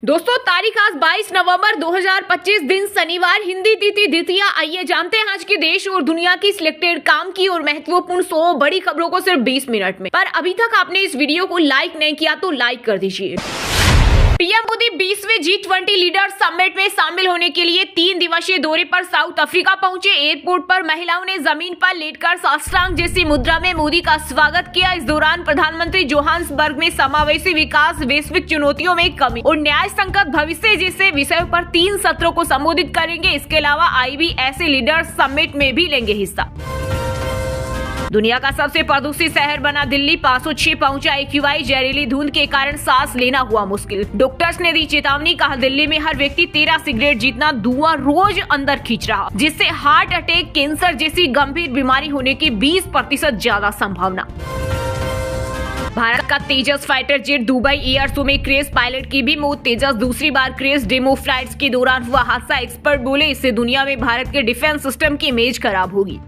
दोस्तों तारीख आज 22 नवंबर 2025 दिन शनिवार, हिंदी तिथि द्वितीया। आइए जानते हैं आज के देश और दुनिया की सिलेक्टेड काम की और महत्वपूर्ण 100 बड़ी खबरों को सिर्फ 20 मिनट में। पर अभी तक आपने इस वीडियो को लाइक नहीं किया तो लाइक कर दीजिए। पीएम मोदी 20वें G20 लीडर्स समिट में शामिल होने के लिए 3 दिवसीय दौरे पर साउथ अफ्रीका पहुंचे। एयरपोर्ट पर महिलाओं ने जमीन पर लेटकर साष्टांग जैसी मुद्रा में मोदी का स्वागत किया। इस दौरान प्रधानमंत्री जोहान्सबर्ग में समावेशी विकास, वैश्विक चुनौतियों में कमी और न्याय संकट भविष्य जैसे विषयों पर 3 सत्रों को संबोधित करेंगे। इसके अलावा IBS लीडर्स समिट में भी लेंगे हिस्सा। दुनिया का सबसे प्रदूषित शहर बना दिल्ली, 506 पहुंचा AQI। जहरीली धुंध के कारण सांस लेना हुआ मुश्किल, डॉक्टर्स ने दी चेतावनी। कहा दिल्ली में हर व्यक्ति 13 सिगरेट जितना धुआं रोज अंदर खींच रहा, जिससे हार्ट अटैक, कैंसर जैसी गंभीर बीमारी होने की 20% ज्यादा संभावना। भारत का Tejas fighter jet Dubai air show में क्रैश, पायलट की भी मौत। तेजस दूसरी बार क्रैश, डेमो फ्लाइट्स के दौरान हुआ हादसा। एक्सपर्ट बोले इससे दुनिया में भारत के डिफेंस सिस्टम की इमेज खराब होगी।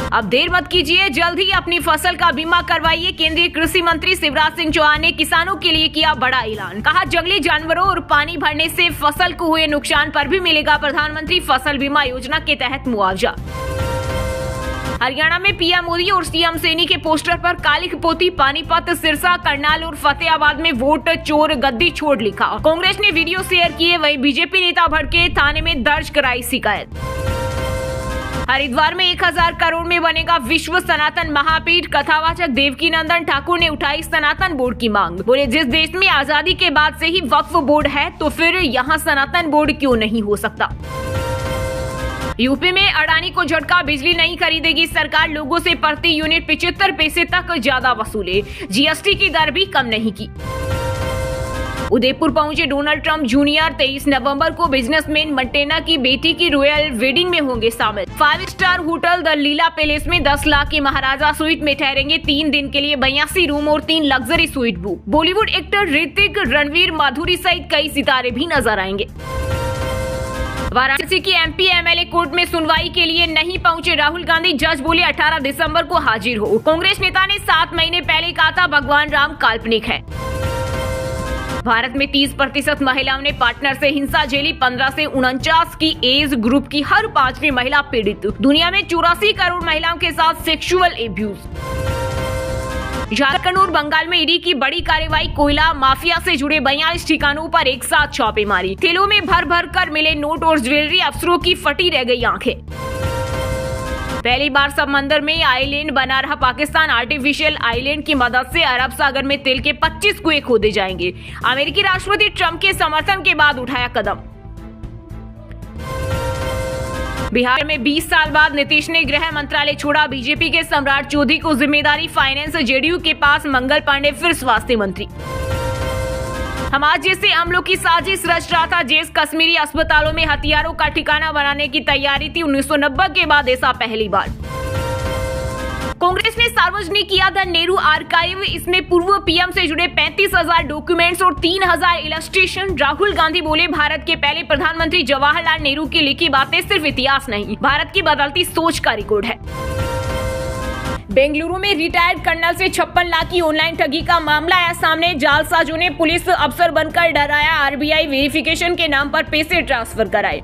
अब देर मत कीजिए, जल्द ही अपनी फसल का बीमा करवाइए। केंद्रीय कृषि मंत्री शिवराज सिंह चौहान ने किसानों के लिए किया बड़ा ऐलान। कहा जंगली जानवरों और पानी भरने से फसल को हुए नुकसान पर भी मिलेगा प्रधानमंत्री फसल बीमा योजना के तहत मुआवजा। हरियाणा में पीएम मोदी और सीएम सैनी के पोस्टर पर काली पोती, पानीपत, सिरसा, करनाल और फतेहाबाद में वोट चोर गद्दी छोड़ लिखा। कांग्रेस ने वीडियो शेयर किए, वहीं बीजेपी नेता भड़के, थाने में दर्ज कराई शिकायत। हरिद्वार में 1000 करोड़ में बनेगा विश्व सनातन महापीठ। कथावाचक देवकीनंदन ठाकुर ने उठाई सनातन बोर्ड की मांग। बोले जिस देश में आजादी के बाद से ही वक्फ बोर्ड है तो फिर यहाँ सनातन बोर्ड क्यों नहीं हो सकता। यूपी में अडानी को झटका, बिजली नहीं खरीदेगी सरकार, लोगों से प्रति यूनिट 75 पैसे तक ज्यादा वसूले। GST की दर भी कम नहीं की। उदयपुर पहुंचे डोनाल्ड ट्रंप जूनियर, 23 नवंबर को बिजनेसमैन मंटेना की बेटी की रॉयल वेडिंग में होंगे शामिल। 5 star hotel the Leela palace में 10 लाख की महाराजा स्वीट में ठहरेंगे 3 दिन के लिए। 82 रूम और 3 luxury suite book. Bollywood actor Hrithik, Ranveer, Madhuri सहित कई सितारे भी नजर आएंगे। वाराणसी की MP MLA कोर्ट में सुनवाई के लिए नहीं पहुंचे राहुल गांधी। जज बोले 18 दिसंबर को हाजिर हो। कांग्रेस नेता ने 7 महीने पहले कहा था भगवान राम काल्पनिक है। भारत में 30% महिलाओं ने पार्टनर से हिंसा झेली। 15 से 49 की एज ग्रुप की हर 5वीं महिला पीड़ित। दुनिया में 84 करोड़ महिलाओं के साथ सेक्सुअल एब्यूज। झारखंड और बंगाल में ईडी की बड़ी कार्रवाई। कोयला माफिया से जुड़े 42 ठिकानों पर एक साथ छापेमारी। थैलों में भर भर कर मिले नोट और ज्वेलरी। अफसरों की फटी रह गई आंखें। पहली बार समंदर में आइलैंड बना रहा पाकिस्तान। आर्टिफिशियल आइलैंड की मदद से अरब सागर में तेल के 25 कुएं खोदे जाएंगे। अमेरिकी राष्ट्रपति ट्रंप के समर्थन के बाद उठाया कदम। बिहार में 20 साल बाद नीतीश ने गृह मंत्रालय छोड़ा। बीजेपी के सम्राट चौधरी को जिम्मेदारी, फाइनेंस JDU के पास। मंगल पांडे फिर स्वास्थ्य मंत्री। हमास जैसे अमलों की साजिश रच रहा था जैस। कश्मीरी अस्पतालों में हथियारों का ठिकाना बनाने की तैयारी थी। 1990 के बाद ऐसा पहली बार। कांग्रेस ने सार्वजनिक किया था नेहरू आर्काइव। इसमें पूर्व पीएम से जुड़े 35,000 डॉक्यूमेंट्स और 3,000 इलस्ट्रेशन। राहुल गांधी बोले भारत के पहले प्रधानमंत्री जवाहरलाल नेहरू की लिखी बातें सिर्फ इतिहास नहीं, भारत की बदलती सोच का रिकॉर्ड है। बेंगलुरु में रिटायर्ड कर्नल से 56 लाख की ऑनलाइन ठगी का मामला आया सामने। जालसाजों ने पुलिस अफसर बनकर डराया। RBI वेरिफिकेशन के नाम पर पैसे ट्रांसफर कराए।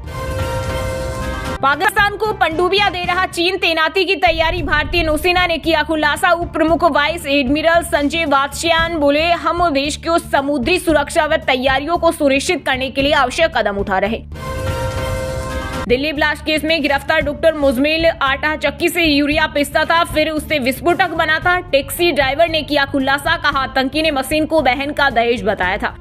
पाकिस्तान को पनडुब्बियां दे रहा चीन, तैनाती की तैयारी। भारतीय नौसेना ने किया खुलासा। उप प्रमुख वाइस एडमिरल संजय वात्स्यायन बोले हम देश की समुद्री सुरक्षा व तैयारियों को सुनिश्चित करने के लिए आवश्यक कदम उठा रहे। दिल्ली ब्लास्ट केस में गिरफ्तार डॉक्टर मुजमिल आटा चक्की से यूरिया पीसता था, फिर उससे विस्फोटक बना था। टैक्सी ड्राइवर ने किया खुलासा। कहा आतंकी ने मशीन को बहन का दहेज बताया था।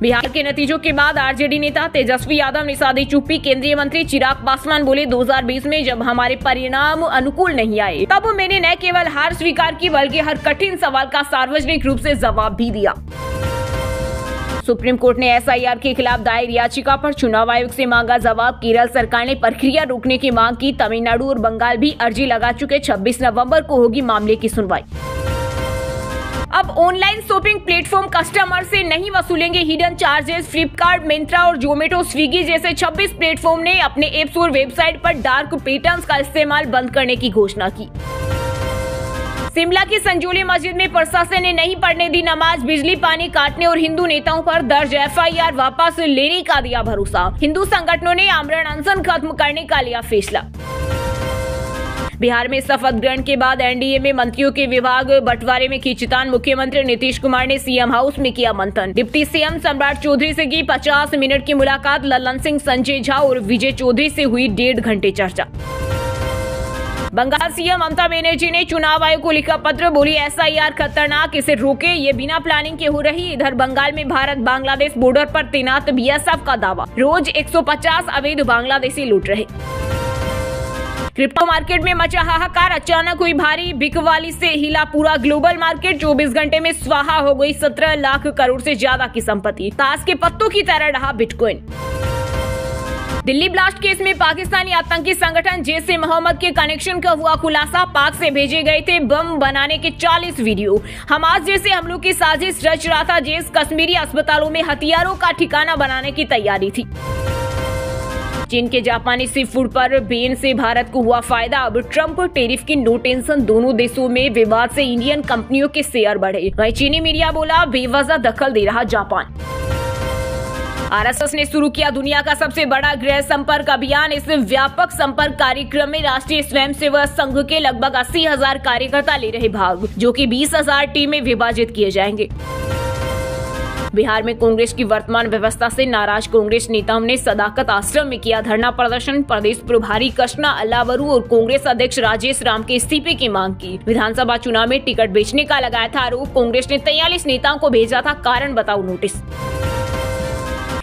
बिहार के नतीजों के बाद RJD नेता तेजस्वी यादव ने साधी चुप्पी। केंद्रीय मंत्री चिराग पासवान बोले 2020 में जब हमारे परिणाम अनुकूल नहीं आए तब मैंने न केवल हार स्वीकार की बल्कि हर कठिन सवाल का सार्वजनिक रूप से जवाब भी दिया। सुप्रीम कोर्ट ने SIR के खिलाफ दायर याचिका पर चुनाव आयोग से मांगा जवाब। केरल सरकार ने प्रक्रिया रोकने की मांग की। तमिलनाडु और बंगाल भी अर्जी लगा चुके। 26 नवंबर को होगी मामले की सुनवाई। अब ऑनलाइन शॉपिंग प्लेटफॉर्म कस्टमर से नहीं वसूलेंगे हिडन चार्जेस। फ्लिपकार्ट, मिंत्रा और जोमेटो, स्विगी जैसे 26 प्लेटफॉर्म ने अपने एप्स और वेबसाइट पर डार्क पैटर्न्स का इस्तेमाल बंद करने की घोषणा की। शिमला की संजोली मस्जिद में प्रशासन ने नहीं पढ़ने दी नमाज, बिजली पानी काटने और हिंदू नेताओं पर दर्ज FIR वापस लेने का दिया भरोसा। हिंदू संगठनों ने आमरण अनशन खत्म करने का लिया फैसला। बिहार में शपथ ग्रहण के बाद NDA में मंत्रियों के विभाग बंटवारे में खींचतान, मुख्यमंत्री नीतीश कुमार ने CM हाउस में किया मंथन। डिप्टी CM सम्राट चौधरी से की 50 मिनट की मुलाकात, ललन सिंह, संजय झा और विजय चौधरी से हुई 1.5 घंटे चर्चा। बंगाल CM ममता बनर्जी ने चुनाव आयोग को लिखा पत्र, बोली SIR खतरनाक, इसे रोके, ये बिना प्लानिंग के हो रही। इधर बंगाल में भारत बांग्लादेश बॉर्डर पर तैनात BSF का दावा, रोज 150 अवैध बांग्लादेशी लूट रहे। क्रिप्टो मार्केट में मचा हाहाकार, अचानक हुई भारी बिकवाली से हिला पूरा ग्लोबल मार्केट। 24 घंटे में स्वाहा हो गई 17 लाख करोड़ से ज्यादा की संपत्ति। ताश के पत्तों की तरह रहा बिटकॉइन। दिल्ली ब्लास्ट केस में पाकिस्तानी आतंकी संगठन जैश ए मोहम्मद के कनेक्शन का हुआ खुलासा। पाक से भेजे गए थे बम बनाने के 40 वीडियो। हमास जैसे हमलों की साजिश रच रहा था जैश। कश्मीरी अस्पतालों में हथियारों का ठिकाना बनाने की तैयारी थी। चीन के जापानी सी फूड पर बैन से भारत को हुआ फायदा। अब ट्रंप टैरिफ की नो टेंशन, दोनों देशों में विवाद से इंडियन कंपनियों के शेयर बढ़े। वहीं चीनी मीडिया बोला बेवजह दखल दे रहा जापान। RSS ने शुरू किया दुनिया का सबसे बड़ा गृह संपर्क अभियान। इस व्यापक संपर्क कार्यक्रम में राष्ट्रीय स्वयंसेवक संघ के लगभग 80,000 कार्यकर्ता ले रहे भाग, जो कि 20,000 टीम में विभाजित किए जाएंगे। बिहार में कांग्रेस की वर्तमान व्यवस्था से नाराज कांग्रेस नेताओं ने सदाकत आश्रम में किया धरना प्रदर्शन। प्रदेश प्रभारी कृष्णा अल्लावरू और कांग्रेस अध्यक्ष राजेश राम के इस्तीफे की मांग की। विधानसभा चुनाव में टिकट बेचने का लगाया था आरोप। कांग्रेस ने 43 नेताओं को भेजा था कारण बताओ नोटिस।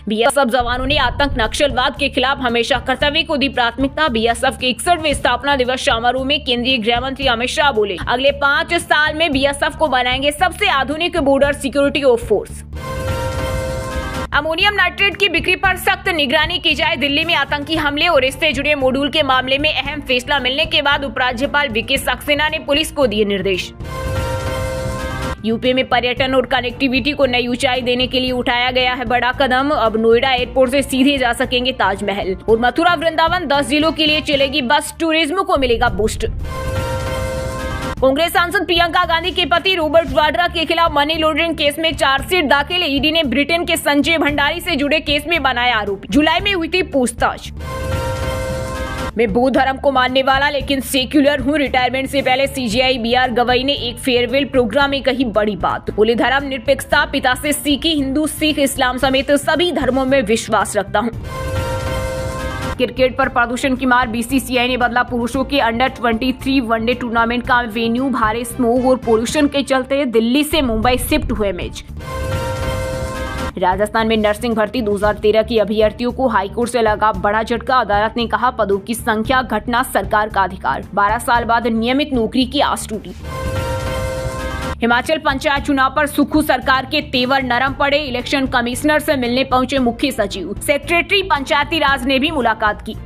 BSF जवानों ने आतंक नक्सलवाद के खिलाफ हमेशा कर्तव्य को दी प्राथमिकता। BSF के 61वें स्थापना दिवस समारोह में केंद्रीय गृह मंत्री अमित शाह बोले, अगले 5 साल में BSF को बनाएंगे सबसे आधुनिक border security force. Ammonium nitrate की बिक्री पर सख्त निगरानी की जाए। दिल्ली में आतंकी हमले और इससे जुड़े मॉड्यूल के मामले में अहम फैसला मिलने के बाद उपराज्यपाल VK सक्सेना ने पुलिस को दिए निर्देश। यूपी में पर्यटन और कनेक्टिविटी को नई ऊंचाई देने के लिए उठाया गया है बड़ा कदम। अब नोएडा एयरपोर्ट से सीधे जा सकेंगे ताजमहल और मथुरा वृंदावन। 10 जिलों के लिए चलेगी बस, टूरिज्म को मिलेगा बूस्ट। कांग्रेस सांसद प्रियंका गांधी के पति रॉबर्ट वाड्रा के खिलाफ मनी लॉन्ड्रिंग केस में चार्जशीट दाखिल। ईडी ने ब्रिटेन के संजय भंडारी से जुड़े केस में बनाया आरोपी। जुलाई में हुई थी पूछताछ। मैं बौद्ध धर्म को मानने वाला लेकिन सेक्युलर हूँ। रिटायरमेंट से पहले CJI BR गवई ने एक फेयरवेल प्रोग्राम में कही बड़ी बात। बोले धर्म निरपेक्षता, पिता से सीखी, हिंदू सिख इस्लाम समेत सभी धर्मों में विश्वास रखता हूँ। क्रिकेट पर प्रदूषण की मार, BCCI ने बदला पुरुषों के अंडर 23 वनडे टूर्नामेंट का वेन्यू। भारी स्मोक और पोल्यूशन के चलते दिल्ली से मुंबई शिफ्ट हुए मैच। राजस्थान में नर्सिंग भर्ती 2013 की अभ्यर्थियों को हाईकोर्ट से लगा बड़ा झटका। अदालत ने कहा पदों की संख्या घटना सरकार का अधिकार। 12 साल बाद नियमित नौकरी की आस टूटी। हिमाचल पंचायत चुनाव पर सुक्खू सरकार के तेवर नरम पड़े। इलेक्शन कमिश्नर से मिलने पहुंचे मुख्य सचिव। सेक्रेटरी पंचायती राज ने भी मुलाकात की।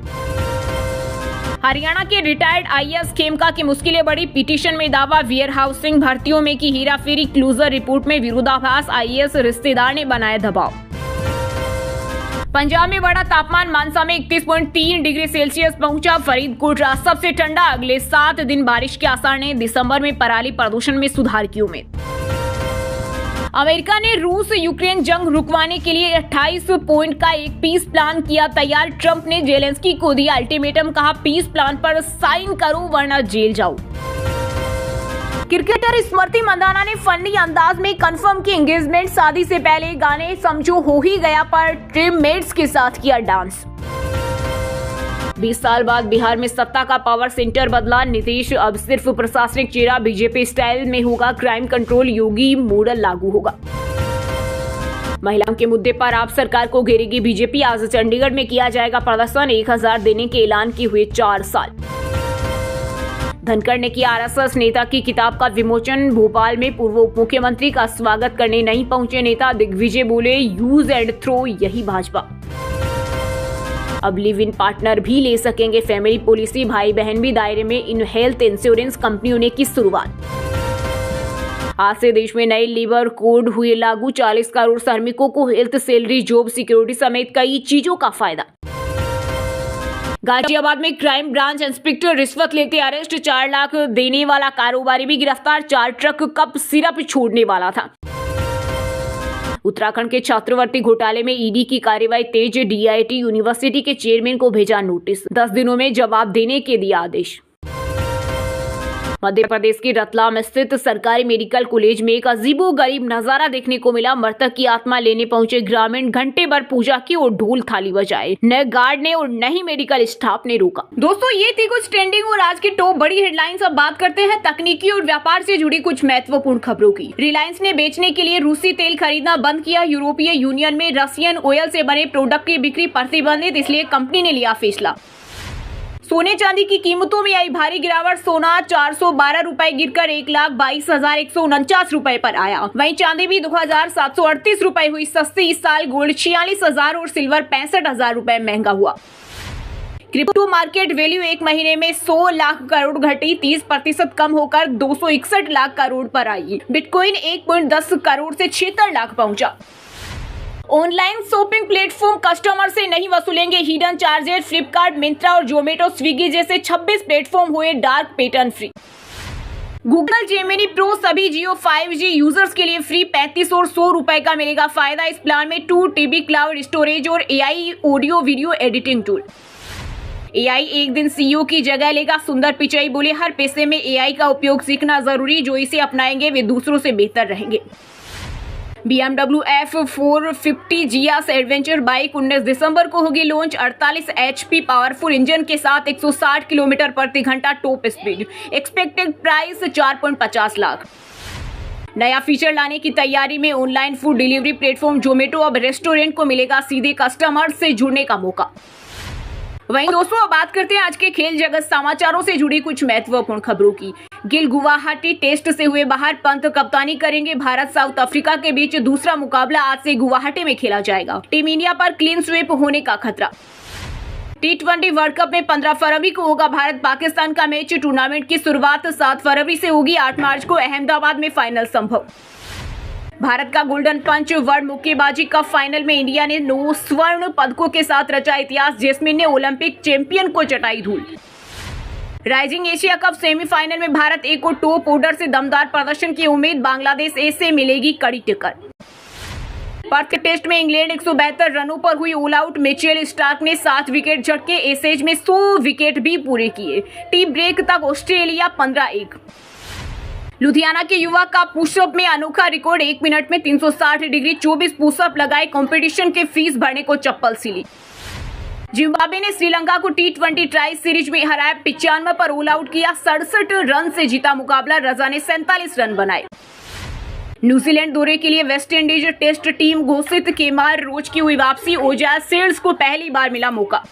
हरियाणा के रिटायर्ड IAS खेमका की मुश्किलें बढ़ी। पिटीशन में दावा वेयर हाउसिंग भर्तियों में की हेराफेरी। क्लोजर रिपोर्ट में विरोधाभास। IAS रिश्तेदार ने बनाया दबाव। पंजाब में बढ़ा तापमान, मानसा में 31.3 डिग्री सेल्सियस पहुंचा। फरीदकोट रहा सबसे ठंडा। अगले 7 दिन बारिश के आसार ने। दिसंबर में पराली प्रदूषण में सुधार की उम्मीद। अमेरिका ने रूस यूक्रेन जंग रुकवाने के लिए 28 पॉइंट का एक पीस प्लान किया तैयार। ट्रंप ने जेलेंस्की को दिया अल्टीमेटम, कहा पीस प्लान पर साइन करो वरना जेल जाओ। क्रिकेटर स्मृति मंदाना ने फनी अंदाज में कंफर्म की एंगेजमेंट। शादी से पहले गाने समझो हो ही गया पर टीममेट्स के साथ किया डांस। 20 साल बाद बिहार में सत्ता का पावर सेंटर बदला। नीतीश अब सिर्फ प्रशासनिक चेहरा। बीजेपी स्टाइल में होगा क्राइम कंट्रोल। योगी मॉडल लागू होगा। महिलाओं के मुद्दे पर आप सरकार को घेरेगी बीजेपी। आज चंडीगढ़ में किया जाएगा प्रदर्शन। 1000 देने के ऐलान के हुए 4 साल। धनखड़ ने किया RSS नेता की किताब का विमोचन। भोपाल में पूर्व उप मुख्यमंत्री का स्वागत करने नहीं पहुंचे नेता। दिग्विजय बोले यूज एंड थ्रो यही भाजपा। अब लिव इन पार्टनर भी ले सकेंगे फैमिली पॉलिसी। भाई बहन भी दायरे में। इन हेल्थ इंश्योरेंस कंपनियों ने की शुरुआत। आज से देश में नए लेबर कोड हुए लागू। 40 करोड़ श्रमिकों को हेल्थ, सैलरी, जॉब सिक्योरिटी समेत कई चीजों का फायदा। गाजियाबाद में क्राइम ब्रांच इंस्पेक्टर रिश्वत लेते अरेस्ट, 4 लाख देने वाला कारोबारी भी गिरफ्तार, 4 ट्रक कप सिरप छोड़ने वाला था। उत्तराखंड के छात्रवृत्ति घोटाले में ईडी की कार्रवाई तेज, डीआईटी यूनिवर्सिटी के चेयरमैन को भेजा नोटिस, 10 दिनों में जवाब देने के दिया आदेश। मध्य प्रदेश के रतलाम स्थित सरकारी मेडिकल कॉलेज में एक अजीबोगरीब नजारा देखने को मिला। मृतक की आत्मा लेने पहुंचे ग्रामीण घंटे भर पूजा की और ढोल थाली बजाए। न गार्ड ने और न ही मेडिकल स्टाफ ने रोका। दोस्तों, ये थी कुछ ट्रेंडिंग और आज की टॉप बड़ी हेडलाइंस। अब बात करते हैं तकनीकी और व्यापार से जुड़ी कुछ महत्वपूर्ण खबरों की। रिलायंस ने बेचने के लिए रूसी तेल खरीदना बंद किया। यूरोपीय यूनियन में रशियन ऑयल से बने प्रोडक्ट की बिक्री प्रतिबंधित, इसलिए कंपनी ने लिया फैसला। सोने चांदी की कीमतों में आई भारी गिरावट। सोना 412 रुपए गिरकर 1,22,149 रुपए पर आया। वहीं चांदी भी 2,738 रुपए हुई सस्ती। इस साल गोल्ड 46,000 और सिल्वर 65,000 रुपए महंगा हुआ। क्रिप्टो मार्केट वैल्यू एक महीने में 100 लाख करोड़ घटी, 30% कम होकर 261 लाख करोड़ पर आई। बिटकॉइन 1.10 करोड़ से 76 लाख पहुंचा। ऑनलाइन शॉपिंग प्लेटफॉर्म कस्टमर से नहीं वसूलेंगे हिडन चार्जेस। फ्लिपकार्ट, मिंत्रा और जोमेटो, स्विगी जैसे 26 प्लेटफॉर्म हुए dark pattern free. Google Gemini pro सभी जियो 5G यूजर्स के लिए फ्री, 35 और 100 रुपए का मिलेगा फायदा। इस प्लान में 2 TB क्लाउड स्टोरेज और AI audio video editing tool. AI एक दिन CEO की जगह लेगा। सुंदर पिचाई बोले, हर पैसे में AI का उपयोग सीखना जरूरी, जो इसे अपनाएंगे वे दूसरों से बेहतर रहेंगे। BMW F450 GS adventure bike 19 दिसंबर को होगी लॉन्च। 48 HP पावरफुल इंजन के साथ 160 किलोमीटर प्रति घंटा top speed. Expected price 4.50 lakh. नया फीचर लाने की तैयारी में online food delivery platform Zomato. अब रेस्टोरेंट को मिलेगा सीधे कस्टमर से जुड़ने का मौका। वहीं दोस्तों, अब बात करते हैं आज के खेल जगत समाचारों से जुड़ी कुछ महत्वपूर्ण खबरों की। गिल गुवाहाटी टेस्ट से हुए बाहर, पंत कप्तानी करेंगे। भारत साउथ अफ्रीका के बीच दूसरा मुकाबला आज से गुवाहाटी में खेला जाएगा। टीम इंडिया पर क्लीन स्वीप होने का खतरा। T20 वर्ल्ड कप में 15 फरवरी को होगा भारत पाकिस्तान का मैच। टूर्नामेंट की शुरुआत 7 फरवरी से होगी। 8 मार्च को अहमदाबाद में फाइनल संभव। भारत का गोल्डन पंच वर्ल्ड मुक्केबाजी कप फाइनल में इंडिया ने 9 स्वर्ण पदकों के साथ रचा इतिहास। जैस्मिन ने ओलंपिक चैंपियन को चटाई धूल। राइजिंग एशिया कप सेमीफाइनल में भारत ए को टॉप ऑर्डर से दमदार प्रदर्शन की उम्मीद। बांग्लादेश ए से मिलेगी कड़ी टक्कर। पर्थ टेस्ट में इंग्लैंड 172 रनों पर हुई ऑल आउट। मिचेल स्टार्क ने 7 विकेट झटके। एसेज में 100 विकेट भी पूरे किए। टी ब्रेक तक ऑस्ट्रेलिया 15-1। लुधियाना के युवा का पुशअप में अनोखा रिकॉर्ड। 1 मिनट में 360 डिग्री 24 पुशअप लगाए। कंपटीशन के फीस भरने को चप्पल सिली। जिम्बाब्वे ने श्रीलंका को T20 ट्राई सीरीज में हराया। 95 पर ऑल आउट किया। 67 रन से जीता मुकाबला। रजा ने 47 रन बनाए। न्यूजीलैंड दौरे के लिए वेस्टइंडीज टेस्ट टीम घोषित। केमार रोच की हुई वापसी। ओजास सेल्स को पहली बार मिला मौका।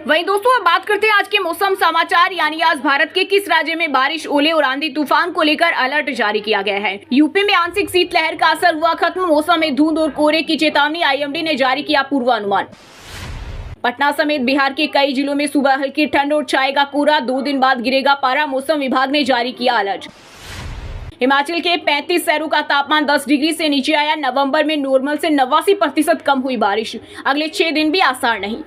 वहीं दोस्तों, अब बात करते हैं आज के मौसम समाचार, यानी आज भारत के किस राज्य में बारिश, ओले और आंधी तूफान को लेकर अलर्ट जारी किया गया है। यूपी में आंशिक शीतलहर का असर हुआ खत्म। मौसम में धुंध और कोहरे की चेतावनी। IMD ने जारी किया पूर्वानुमान। पटना समेत बिहार के कई जिलों में सुबह हल्की ठंड और छाएगा कोहरा। 2 दिन बाद गिरेगा पारा। मौसम विभाग ने जारी किया अलर्ट। हिमाचल के 35 शहरों का तापमान 10 डिग्री से नीचे आया। नवंबर में नॉर्मल से 89% कम हुई बारिश। अगले 6 दिन भी आसार नहीं।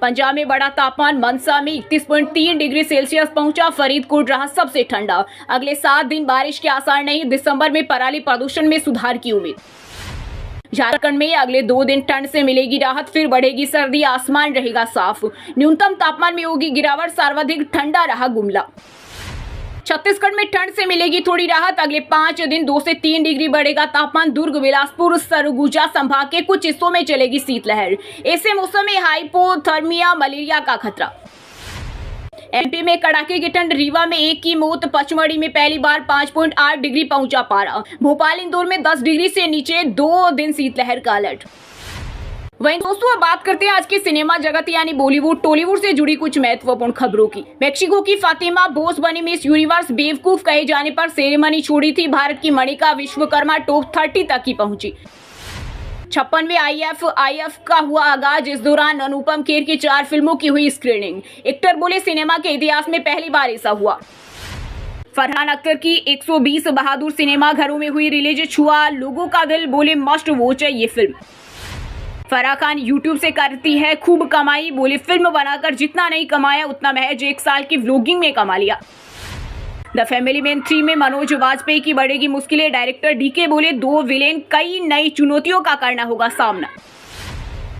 पंजाब में बड़ा तापमान। मनसा में 31.3 डिग्री सेल्सियस पहुंचा। फरीदकोट रहा सबसे ठंडा। अगले 7 दिन बारिश के आसार नहीं। दिसंबर में पराली प्रदूषण में सुधार की उम्मीद। झारखंड में अगले 2 दिन ठंड से मिलेगी राहत, फिर बढ़ेगी सर्दी। आसमान रहेगा साफ। न्यूनतम तापमान में होगी गिरावट। सर्वाधिक ठंडा रहा गुमला। छत्तीसगढ़ में ठंड से मिलेगी थोड़ी राहत। अगले 5 दिन 2 से 3 डिग्री बढ़ेगा तापमान। दुर्ग, बिलासपुर, सरगुजा संभाग के कुछ हिस्सों में चलेगी शीतलहर। ऐसे मौसम में हाइपोथर्मिया, मलेरिया का खतरा। MP में कड़ाके की ठंड। रीवा में 1 की मौत। पचमढ़ी में पहली बार 5.8 डिग्री पहुंचा पारा। भोपाल, इंदौर में 10 डिग्री से नीचे 2 दिन शीतलहर का अलर्ट। वहीं दोस्तों, अब बात करते हैं आज के सिनेमा जगत यानी बॉलीवुड टॉलीवुड से जुड़ी कुछ महत्वपूर्ण खबरों की। मेक्सिको की फातिमा बोस बनी मिस यूनिवर्स। बेवकूफ कहे जाने पर सेरेमनी छोड़ी थी। भारत की मणिका विश्वकर्मा टॉप 30 तक ही पहुंची। 56वें IF का हुआ आगाज। इस दौरान अनुपम खेर की 4 फिल्मों की हुई स्क्रीनिंग। एक्टर बोले, सिनेमा के इतिहास में पहली बार ऐसा हुआ। फरहान अख्तर की 120 बहादुर सिनेमा घरों में हुई रिलीज। छुआ लोगों का दिल, बोले मस्ट वॉच है ये फिल्म। फराह खान यूट्यूब से करती है खूब कमाई, बोले फिल्म बनाकर जितना नहीं कमाया उतना महज 1 साल की व्लॉगिंग में कमा लिया। द फैमिली मैन 3 में मनोज वाजपेयी की बढ़ेगी मुश्किलें, डायरेक्टर डीके बोले 2 विलेन, कई नई चुनौतियों का करना होगा सामना।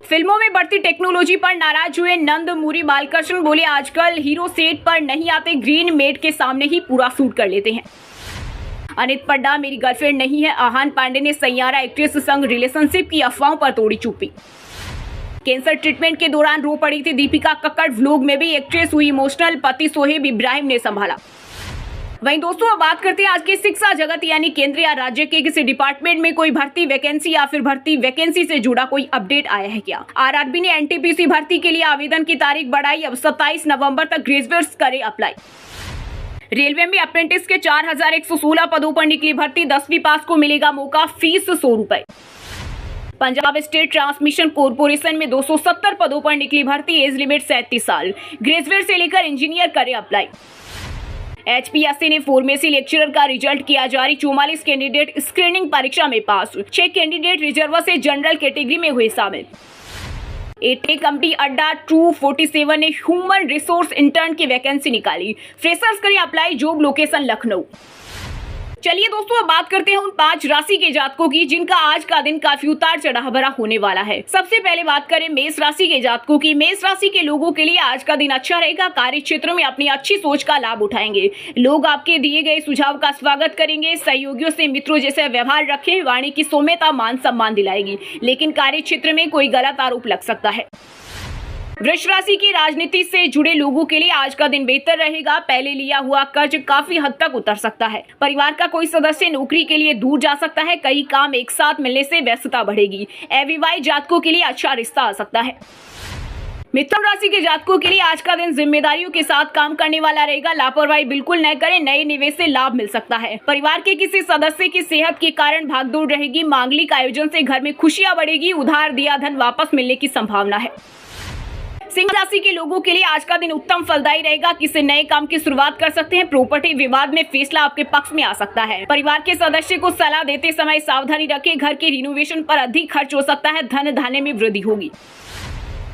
फिल्मों में बढ़ती टेक्नोलॉजी पर नाराज हुए नंदमुरी बालकृष्ण, बोले आजकल हीरो सेट पर नहीं आते, ग्रीन मेट के सामने ही पूरा शूट कर लेते हैं। अनित पड्डा मेरी गर्लफ्रेंड नहीं है, आहान पांडे ने सैयारा एक्ट्रेस संग रिलेशनशिप की अफवाहों पर तोड़ी चुप्पी। कैंसर ट्रीटमेंट के दौरान रो पड़ी थी दीपिका कक्कड़, व्लॉग में भी एक्ट्रेस हुई इमोशनल, पति सोहेब इब्राहिम ने संभाला। वहीं दोस्तों अब बात करते हैं आज के शिक्षा जगत यानी केंद्र या राज्य के किसी डिपार्टमेंट में कोई भर्ती वैकेंसी या फिर भर्ती वैकेंसी से जुड़ा कोई अपडेट आया है क्या। आरआरबी ने एनटीपीसी भर्ती के लिए आवेदन की तारीख बढ़ाई, अब 27 नवंबर तक ग्रेजुएट्स करे अप्लाई। रेलवे में अप्रेंटिस के 4116 पदों पर निकली भर्ती, 10वीं पास को मिलेगा मौका, फीस 100 रुपए। पंजाब स्टेट ट्रांसमिशन कॉर्पोरेशन में 270 पदों पर निकली भर्ती, एज लिमिट 37 साल, ग्रेजुएट से लेकर इंजीनियर करे अप्लाई। HPSC ने फार्मेसी लेक्चरर का रिजल्ट किया जारी, 44 कैंडिडेट स्क्रीनिंग परीक्षा में पास, 6 कैंडिडेट रिजर्व से जनरल कैटेगरी में हुए शामिल। एटेक कंपनी अड्डा 247 ने ह्यूमन रिसोर्स इंटर्न की वैकेंसी निकाली, फ्रेशर्स करें अप्लाई, जॉब लोकेशन लखनऊ। चलिए दोस्तों अब बात करते हैं उन 5 राशि के जातकों की जिनका आज का दिन काफी उतार चढ़ाव भरा होने वाला है। सबसे पहले बात करें मेष राशि के जातकों की। मेष राशि के लोगों के लिए आज का दिन अच्छा रहेगा, कार्य क्षेत्र में अपनी अच्छी सोच का लाभ उठाएंगे, लोग आपके दिए गए सुझाव का स्वागत करेंगे, सहयोगियों से मित्रों जैसे व्यवहार रखें, वाणी की सौम्यता मान सम्मान दिलाएगी, लेकिन कार्य क्षेत्र में कोई गलत आरोप लग सकता है। वृष राशि की राजनीति से जुड़े लोगों के लिए आज का दिन बेहतर रहेगा, पहले लिया हुआ कर्ज काफी हद तक उतर सकता है, परिवार का कोई सदस्य नौकरी के लिए दूर जा सकता है, कई काम एक साथ मिलने से व्यस्तता बढ़ेगी, अविवाहित जातकों के लिए अच्छा रिश्ता आ सकता है। मिथुन राशि के जातकों के लिए आज का दिन जिम्मेदारियों के साथ काम करने वाला रहेगा, लापरवाही बिल्कुल न करें, नए निवेश से लाभ मिल सकता है, परिवार के किसी सदस्य की सेहत के कारण भागदौड़ रहेगी, मांगलिक आयोजन से घर में खुशियां बढ़ेगी, उधार दिया धन वापस मिलने की संभावना है। सिंह राशि के लोगों के लिए आज का दिन उत्तम फलदायी रहेगा, किसी नए काम की शुरुआत कर सकते हैं, प्रॉपर्टी विवाद में फैसला आपके पक्ष में आ सकता है, परिवार के सदस्य को सलाह देते समय सावधानी रखें, घर के रिनोवेशन पर अधिक खर्च हो सकता है, धन धान्य में वृद्धि होगी।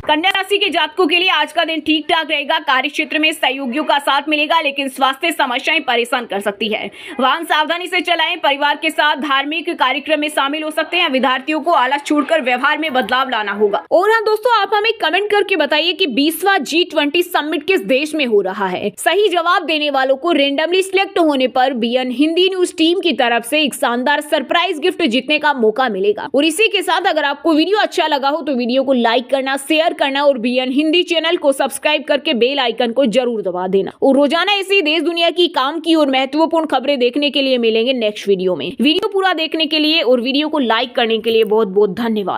कन्या राशि के जातकों के लिए आज का दिन ठीक ठाक रहेगा, कार्य क्षेत्र में सहयोगियों का साथ मिलेगा, लेकिन स्वास्थ्य समस्याएं परेशान कर सकती है, वाहन सावधानी से चलाएं, परिवार के साथ धार्मिक कार्यक्रम में शामिल हो सकते हैं, विद्यार्थियों को आलस छोड़कर व्यवहार में बदलाव लाना होगा। और हाँ दोस्तों आप हमें कमेंट करके बताइए कि 20वां G20 समिट किस देश में हो रहा है। सही जवाब देने वालों को रेंडमली सिलेक्ट होने पर BN हिंदी न्यूज टीम की तरफ से एक शानदार सरप्राइज गिफ्ट जीतने का मौका मिलेगा। और इसी के साथ अगर आपको वीडियो अच्छा लगा हो तो वीडियो को लाइक करना, शेयर करना और BN हिंदी चैनल को सब्सक्राइब करके बेल आइकन को जरूर दबा देना। और रोजाना ऐसी देश दुनिया की काम की और महत्वपूर्ण खबरें देखने के लिए मिलेंगे नेक्स्ट वीडियो में। वीडियो पूरा देखने के लिए और वीडियो को लाइक करने के लिए बहुत बहुत धन्यवाद।